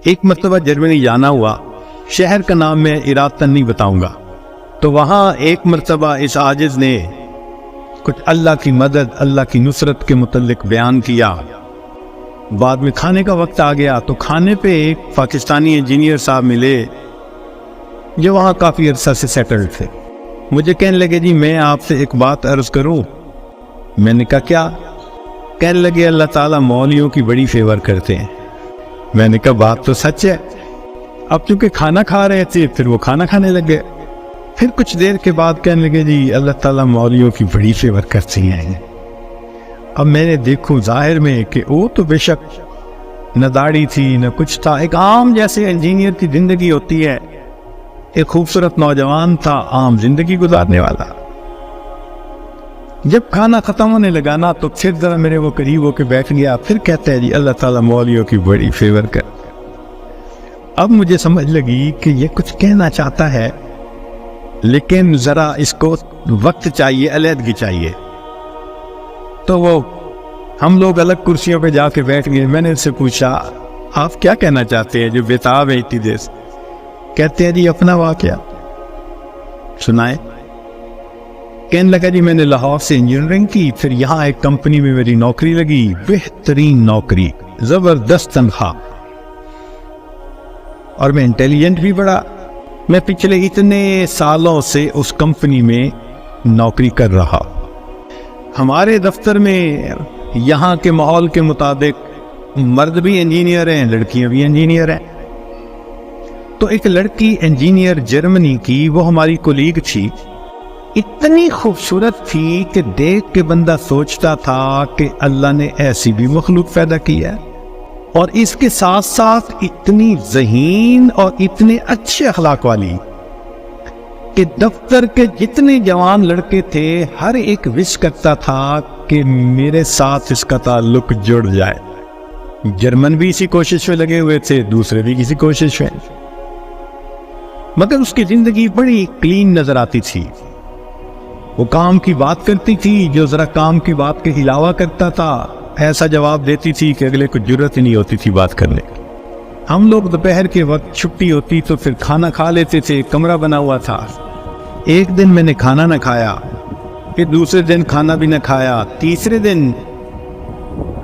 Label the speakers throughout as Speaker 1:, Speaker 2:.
Speaker 1: ایک مرتبہ جرمنی جانا ہوا، شہر کا نام میں ارادتاً نہیں بتاؤں گا، تو وہاں ایک مرتبہ اس عاجز نے کچھ اللہ کی مدد، اللہ کی نصرت کے متعلق بیان کیا۔ بعد میں کھانے کا وقت آ گیا تو کھانے پہ ایک پاکستانی انجینئر صاحب ملے جو وہاں کافی عرصہ سے سیٹلڈ تھے۔ مجھے کہنے لگے جی میں آپ سے ایک بات عرض کروں۔ میں نے کہا کیا؟ کہنے لگے اللہ تعالیٰ مولویوں کی بڑی فیور کرتے ہیں۔ میں نے کہا بات تو سچ ہے۔ اب چونکہ کھانا کھا رہے تھے پھر وہ کھانا کھانے لگے، پھر کچھ دیر کے بعد کہنے لگے جی اللہ تعالیٰ مولویوں کی بڑی فیور کرتے ہیں۔ اب میں نے دیکھو ظاہر میں کہ وہ تو بے شک نہ داڑھی تھی نہ کچھ تھا، ایک عام جیسے انجینئر کی زندگی ہوتی ہے، ایک خوبصورت نوجوان تھا عام زندگی گزارنے والا۔ جب کھانا ختم ہونے لگا نا تو پھر ذرا میرے وہ قریب ہو کے بیٹھ گیا، پھر کہتا ہے جی اللہ تعالیٰ مولویوں کی بڑی فیور کر۔ اب مجھے سمجھ لگی کہ یہ کچھ کہنا چاہتا ہے لیکن ذرا اس کو وقت چاہیے، علیحدگی چاہیے۔ تو وہ ہم لوگ الگ کرسیوں پہ جا کے بیٹھ گئے۔ میں نے اس سے پوچھا آپ کیا کہنا چاہتے ہیں جو بےتاب ہے اتنی دیر سے؟ کہتے ہیں جی اپنا واقعہ سنائے۔ کہنے لگا جی میں نے لاہور سے انجینئرنگ کی، پھر یہاں ایک کمپنی میں میری نوکری لگی، بہترین نوکری، زبردست تنخواہ، اور میں انٹیلیجنٹ بھی بڑا۔ میں پچھلے اتنے سالوں سے اس کمپنی میں نوکری کر رہا۔ ہمارے دفتر میں یہاں کے ماحول کے مطابق مرد بھی انجینئر ہیں، لڑکیاں بھی انجینئر ہیں۔ تو ایک لڑکی انجینئر جرمنی کی، وہ ہماری کولیگ تھی، اتنی خوبصورت تھی کہ دیکھ کے بندہ سوچتا تھا کہ اللہ نے ایسی بھی مخلوق پیدا کی ہے، اور اس کے ساتھ ساتھ اتنی ذہین اور اتنے اچھے اخلاق والی کہ دفتر کے جتنے جوان لڑکے تھے ہر ایک وش کرتا تھا کہ میرے ساتھ اس کا تعلق جڑ جائے۔ جرمن بھی اسی کوشش میں لگے ہوئے تھے، دوسرے بھی کسی کوشش میں، مگر اس کی زندگی بڑی کلین نظر آتی تھی۔ وہ کام کی بات کرتی تھی، جو ذرا کام کی بات کے علاوہ کرتا تھا ایسا جواب دیتی تھی کہ اگلے کو جرت ہی نہیں ہوتی تھی بات کرنے کی۔ ہم لوگ دوپہر کے وقت چھٹی ہوتی تو پھر کھانا کھا لیتے تھے، کمرہ بنا ہوا تھا۔ ایک دن میں نے کھانا نہ کھایا، پھر دوسرے دن کھانا بھی نہ کھایا، تیسرے دن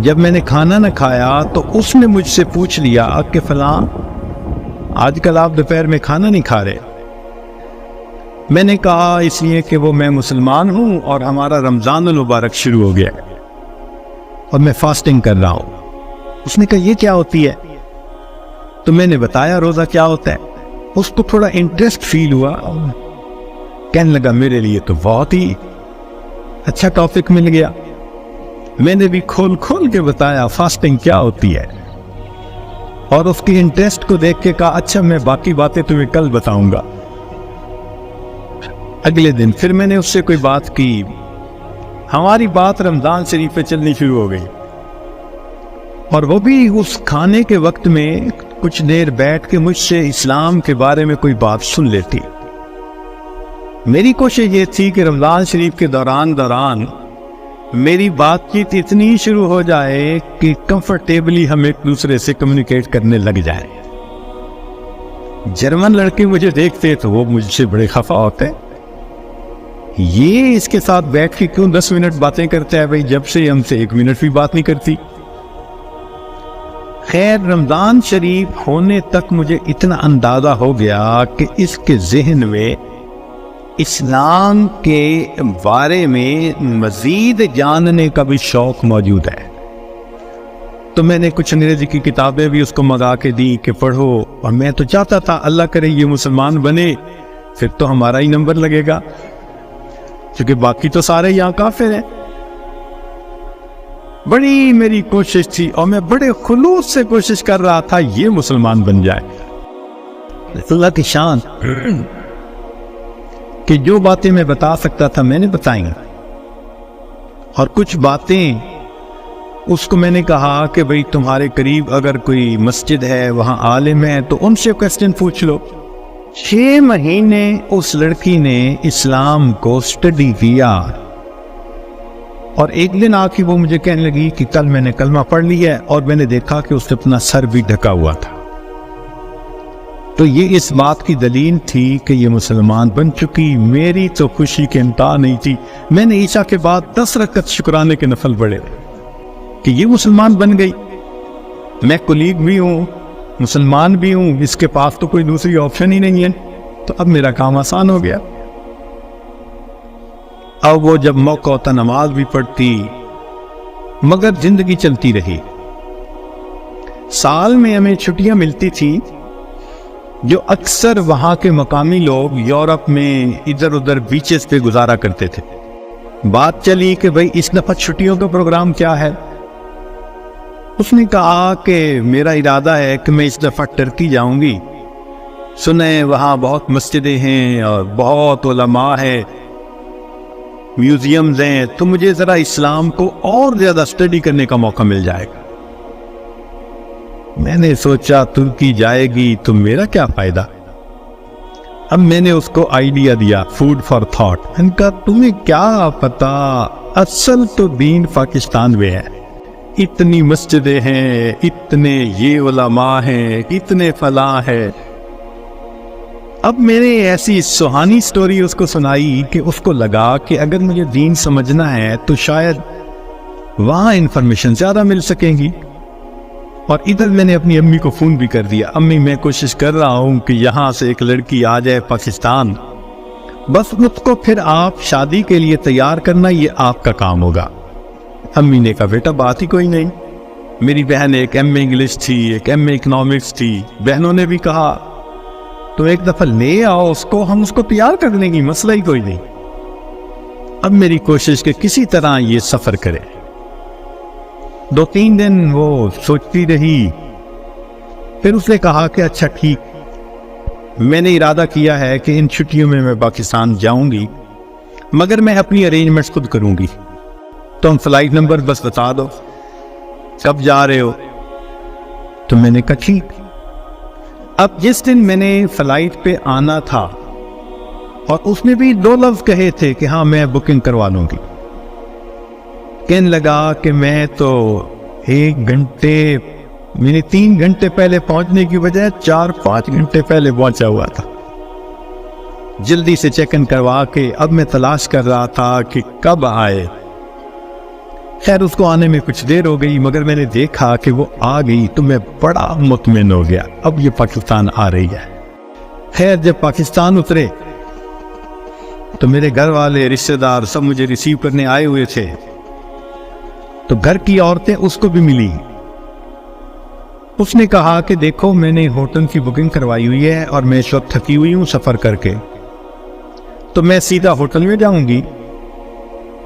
Speaker 1: جب میں نے کھانا نہ کھایا تو اس نے مجھ سے پوچھ لیا کہ فلاں آج کل آپ دوپہر میں کھانا نہیں کھا رہے؟ میں نے کہا اس لیے کہ وہ میں مسلمان ہوں اور ہمارا رمضان المبارک شروع ہو گیا ہے اور میں فاسٹنگ کر رہا ہوں۔ اس نے کہا یہ کیا ہوتی ہے؟ تو میں نے بتایا روزہ کیا ہوتا ہے۔ اس کو تھوڑا انٹرسٹ فیل ہوا، کہنے لگا میرے لیے تو بہت ہی اچھا ٹاپک مل گیا۔ میں نے بھی کھول کھول کے بتایا فاسٹنگ کیا ہوتی ہے، اور اس کی انٹرسٹ کو دیکھ کے کہا اچھا میں باقی باتیں تمہیں کل بتاؤں گا۔ اگلے دن پھر میں نے اس سے کوئی بات کی، ہماری بات رمضان شریف پہ چلنی شروع ہو گئی، اور وہ بھی اس کھانے کے وقت میں کچھ دیر بیٹھ کے مجھ سے اسلام کے بارے میں کوئی بات سن لیتی۔ میری کوشش یہ تھی کہ رمضان شریف کے دوران میری بات چیت اتنی شروع ہو جائے کہ کمفرٹیبلی ہم ایک دوسرے سے کمیونیکیٹ کرنے لگ جائیں۔ جرمن لڑکے مجھے دیکھتے تو وہ مجھ سے بڑے خفا ہوتے، یہ اس کے ساتھ بیٹھ کے کیوں 10 منٹ باتیں کرتا ہے؟ بھائی جب سے ہم سے 1 منٹ بھی بات نہیں کرتی۔ خیر رمضان شریف ہونے تک مجھے اتنا اندازہ ہو گیا کہ اس کے ذہن میں اسلام کے بارے میں مزید جاننے کا بھی شوق موجود ہے۔ تو میں نے کچھ انگریزی کی کتابیں بھی اس کو منگا کے دی کہ پڑھو، اور میں تو چاہتا تھا اللہ کرے یہ مسلمان بنے، پھر تو ہمارا ہی نمبر لگے گا، کیونکہ باقی تو سارے یہاں کافر ہیں۔ بڑی میری کوشش تھی اور میں بڑے خلوص سے کوشش کر رہا تھا یہ مسلمان بن جائے۔ اللہ کی شان کہ جو باتیں میں بتا سکتا تھا میں نے بتائیں، اور کچھ باتیں اس کو میں نے کہا کہ بھئی تمہارے قریب اگر کوئی مسجد ہے وہاں عالم ہے تو ان سے کوسچن پوچھ لو۔ 6 مہینے اس لڑکی نے اسلام کو سٹڈی کیا، اور ایک دن آ کے وہ مجھے کہنے لگی کہ کل میں نے کلمہ پڑھ لی ہے، اور میں نے دیکھا کہ اس نے اپنا سر بھی ڈھکا ہوا تھا۔ تو یہ اس بات کی دلیل تھی کہ یہ مسلمان بن چکی۔ میری تو خوشی کے انتہا نہیں تھی۔ میں نے عشاء کے بعد 10 رکعت شکرانے کے نفل پڑھے کہ یہ مسلمان بن گئی۔ میں کولیگ بھی ہوں، مسلمان بھی ہوں، اس کے پاس تو کوئی دوسری آپشن ہی نہیں ہے، تو اب میرا کام آسان ہو گیا۔ اب وہ جب موقع ہوتا نماز بھی پڑھتی، مگر زندگی چلتی رہی۔ سال میں ہمیں چھٹیاں ملتی تھی جو اکثر وہاں کے مقامی لوگ یورپ میں ادھر ادھر بیچز پہ گزارا کرتے تھے۔ بات چلی کہ بھئی اس دفعہ چھٹیوں کا پروگرام کیا ہے؟ اس نے کہا کہ میرا ارادہ ہے کہ میں اس دفعہ ٹرکی جاؤں گی، سنیں وہاں بہت مسجدیں ہیں اور بہت علماء ہیں، میوزیمز ہیں، تو مجھے ذرا اسلام کو اور زیادہ اسٹڈی کرنے کا موقع مل جائے گا۔ میں نے سوچا ترکی جائے گی تو میرا کیا فائدہ؟ اب میں نے اس کو آئیڈیا دیا، فوڈ فار تھاٹ۔ ان کا تمہیں کیا پتا، اصل تو دین پاکستان میں ہے، اتنی مسجدیں ہیں، اتنے یہ علماء ہیں، اتنے فلاں ہیں۔ اب میں نے ایسی سہانی سٹوری اس کو سنائی کہ اس کو لگا کہ اگر مجھے دین سمجھنا ہے تو شاید وہاں انفارمیشن زیادہ مل سکیں گی۔ اور ادھر میں نے اپنی امی کو فون بھی کر دیا، امی میں کوشش کر رہا ہوں کہ یہاں سے ایک لڑکی آ جائے پاکستان، بس اس کو پھر آپ شادی کے لیے تیار کرنا، یہ آپ کا کام ہوگا۔ امی نے کہا بیٹا بات ہی کوئی نہیں۔ میری بہن ایک ایم اے انگلش تھی، ایک ایم اے اکنامکس تھی، بہنوں نے بھی کہا تو ایک دفعہ لے آؤ اس کو، ہم اس کو تیار کر لیں گے، مسئلہ ہی کوئی نہیں۔ اب میری کوشش کہ کسی طرح یہ سفر کرے۔ 2-3 دن وہ سوچتی رہی، پھر اس نے کہا کہ اچھا ٹھیک، میں نے ارادہ کیا ہے کہ ان چھٹیوں میں پاکستان جاؤں گی، مگر میں اپنی ارینجمنٹس خود کروں گی، تم فلائٹ نمبر بس بتا دو کب جا رہے ہو۔ تو میں نے کہا ٹھیک۔ اب جس دن میں نے فلائٹ پہ آنا تھا، اور اس نے بھی 2 لفظ کہے تھے کہ ہاں میں بکنگ کروا لوں گی، کہنے لگا کہ میں تو 1 گھنٹے میں نے 3 گھنٹے پہلے پہنچنے کی بجائے 4-5 گھنٹے پہلے پہنچا ہوا تھا۔ جلدی سے چیک ان کروا کے اب میں تلاش کر رہا تھا کہ کب آئے۔ خیر اس کو آنے میں کچھ دیر ہو گئی، مگر میں نے دیکھا کہ وہ آ گئی تو میں بڑا مطمئن ہو گیا، اب یہ پاکستان آ رہی ہے۔ خیر جب پاکستان اترے تو میرے گھر والے رشتہ دار سب مجھے ریسیو کرنے آئے ہوئے تھے، تو گھر کی عورتیں اس کو بھی ملی۔ اس نے کہا کہ دیکھو میں نے ہوٹل کی بکنگ کروائی ہوئی ہے اور میں اس وقت تھکی ہوئی ہوں سفر کر کے، تو میں سیدھا ہوٹل میں جاؤں گی،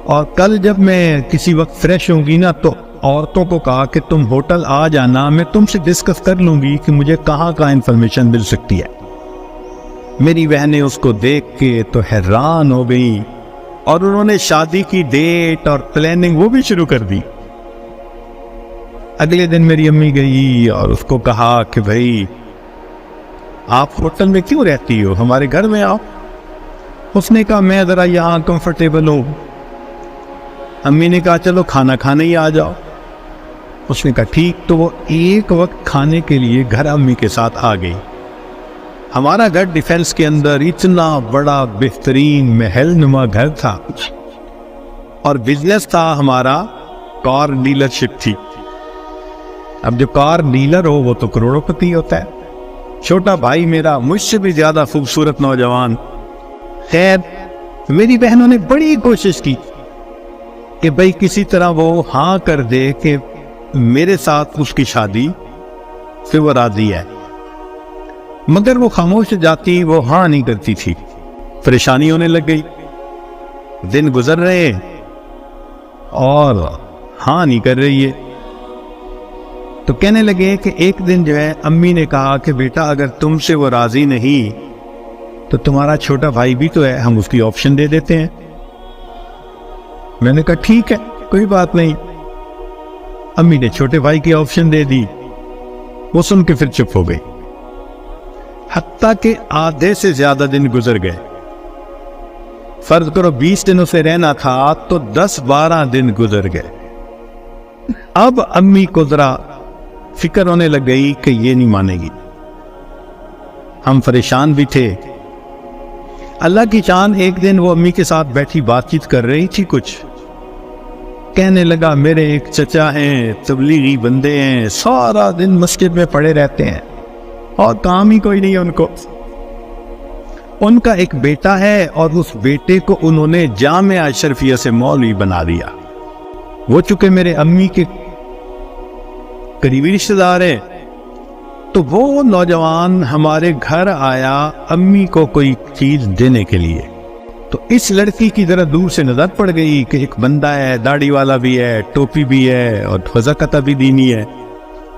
Speaker 1: اور کل جب میں کسی وقت فریش ہوں گی نا تو عورتوں کو کہا کہ تم ہوٹل آ جانا، میں تم سے ڈسکس کر لوں گی کہ مجھے کہاں انفارمیشن مل سکتی ہے۔ میری بہنیں اس کو دیکھ کے تو حیران ہو گئی، اور انہوں نے شادی کی ڈیٹ اور پلاننگ وہ بھی شروع کر دی۔ اگلے دن میری امی گئی اور اس کو کہا کہ بھائی آپ ہوٹل میں کیوں رہتی ہو، ہمارے گھر میں آؤ۔ اس نے کہا میں ذرا یہاں کمفرٹیبل ہوں۔ امی نے کہا چلو کھانا کھانے ہی آ جاؤ۔ اس نے کہا ٹھیک، تو وہ ایک وقت کھانے کے لیے گھر امی کے ساتھ آ گئی۔ ہمارا گھر ڈیفینس کے اندر اتنا بڑا بہترین محل نما گھر تھا، اور بزنس تھا ہمارا کار ڈیلرشپ تھی۔ اب جو کار ڈیلر ہو وہ تو کروڑوں پتی ہوتا ہے۔ چھوٹا بھائی میرا مجھ سے بھی زیادہ خوبصورت نوجوان۔ خیر میری بہنوں نے بڑی کوشش کی کہ بھائی کسی طرح وہ ہاں کر دے کہ میرے ساتھ اس کی شادی سے وہ راضی ہے، مگر وہ خاموش جاتی، وہ ہاں نہیں کرتی تھی۔ پریشانی ہونے لگ گئی، دن گزر رہے اور ہاں نہیں کر رہی ہے۔ تو کہنے لگے کہ ایک دن جو ہے امی نے کہا کہ بیٹا اگر تم سے وہ راضی نہیں تو تمہارا چھوٹا بھائی بھی تو ہے، ہم اس کی آپشن دے دیتے ہیں۔ میں نے کہا ٹھیک ہے کوئی بات نہیں۔ امی نے چھوٹے بھائی کی آپشن دے دی، وہ سن کے پھر چپ ہو گئی۔ حتیٰ کہ آدھے سے زیادہ دن گزر گئے، فرض کرو 20 دن اسے رہنا تھا تو 10-12 دن گزر گئے۔ اب امی کو ذرا فکر ہونے لگ گئی کہ یہ نہیں مانے گی، ہم پریشان بھی تھے۔ اللہ کی شان، ایک دن وہ امی کے ساتھ بیٹھی بات چیت کر رہی تھی، کچھ کہنے لگا میرے ایک چچا ہیں، تبلیغی بندے ہیں، سارا دن مسجد میں پڑے رہتے ہیں اور کام ہی کوئی نہیں ہے ان کو۔ ان کا ایک بیٹا ہے اور اس بیٹے کو انہوں نے جامعہ اشرفیہ سے مولوی بنا دیا۔ وہ چونکہ میرے امی کے قریبی رشتہ دار ہیں، تو وہ نوجوان ہمارے گھر آیا امی کو کوئی چیز دینے کے لیے۔ تو اس لڑکی کی ذرا دور سے نظر پڑ گئی کہ ایک بندہ ہے، داڑھی والا بھی ہے، ٹوپی بھی ہے اور وضاقتہ بھی دینی ہے۔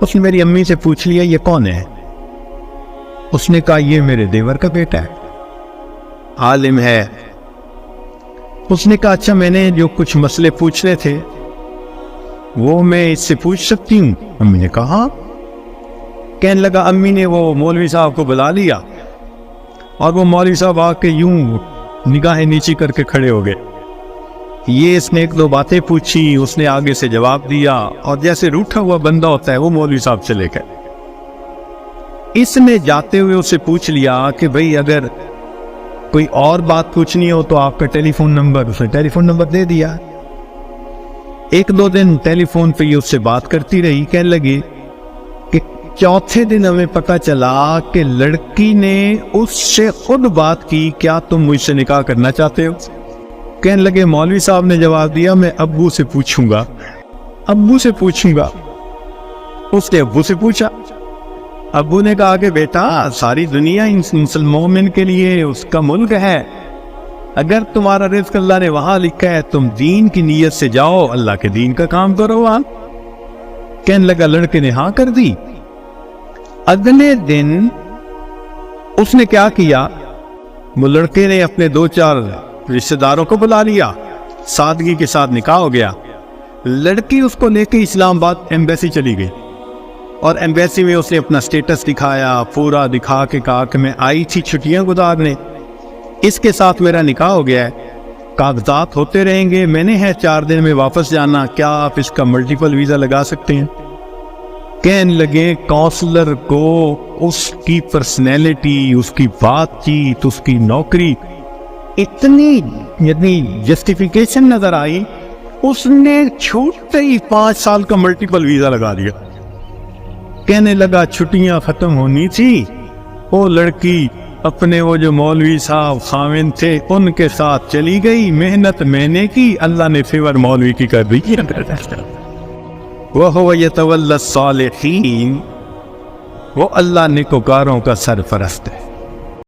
Speaker 1: اس نے میری امی سے پوچھ لیا یہ کون ہے؟ اس نے کہا یہ میرے دیور کا بیٹا ہے، عالم ہے۔ اس نے کہا اچھا میں نے جو کچھ مسئلے پوچھنے تھے وہ میں اس سے پوچھ سکتی ہوں؟ امی نے کہا ہاں۔ کہنے لگا امی نے وہ مولوی صاحب کو بلا لیا اور وہ مولوی صاحب آ کے یوں نگاہیں نیچی کر کے کھڑے ہو گئے۔ یہ اس نے ایک دو باتیں پوچھی، اس نے آگے سے جواب دیا اور جیسے روٹھا ہوا بندہ ہوتا ہے وہ مولوی صاحب چلے گئے۔ اس نے جاتے ہوئے اسے پوچھ لیا کہ بھئی اگر کوئی اور بات پوچھنی ہو تو آپ کا ٹیلی فون نمبر، اس نے ٹیلی فون نمبر دے دیا۔ ایک دو دن ٹیلی فون پہ یہ اس سے بات کرتی رہی۔ کہنے لگی کہ چوتھے دن ہمیں پتہ چلا کہ لڑکی نے اس سے خود بات کی، کیا تم مجھ سے نکاح کرنا چاہتے ہو؟ کہنے لگے مولوی صاحب نے جواب دیا میں ابو سے پوچھوں گا، ابو سے پوچھوں گا۔ اس نے ابو سے پوچھا، ابو نے کہا کہ بیٹا ساری دنیا مسلم مومن کے لیے اس کا ملک ہے، اگر تمہارا رزق اللہ نے وہاں لکھا ہے تم دین کی نیت سے جاؤ، اللہ کے دین کا کام کرو وہاں۔ کہنے لگا لڑکے نے ہاں کر دی۔ اگلے دن اس نے کیا کیا، وہ لڑکے نے اپنے دو چار رشتہ داروں کو بلا لیا، سادگی کے ساتھ نکاح ہو گیا۔ لڑکی اس کو لے کے اسلام آباد ایمبیسی چلی گئی اور ایمبیسی میں اس نے اپنا سٹیٹس دکھایا، پورا دکھا کے کہا کہ میں آئی تھی چھٹیاں گزارنے، اس کے ساتھ میرا نکاح ہو گیا ہے، کاغذات ہوتے رہیں گے، میں نے ہے 4 دن میں واپس جانا، کیا آپ اس کا ملٹیپل ویزا لگا سکتے ہیں؟ کہنے لگے کونسلر کو اس کی پرسنالٹی، اس کی بات چیت، اس کی نوکری اتنی جسٹیفیکیشن نظر آئی، اس نے چھوٹتے ہی 5 سال کا ملٹیپل ویزا لگا دیا۔ کہنے لگا چھٹیاں ختم ہونی تھی، وہ لڑکی اپنے وہ جو مولوی صاحب خاوند تھے ان کے ساتھ چلی گئی، محنت میں نے کی، اللہ نے فیور مولوی کی کر دی۔ وَهُوَ يَتَوَلَّى الصَّالِحِينَ، وہ اللہ نیکوکاروں کا سرپرست ہے۔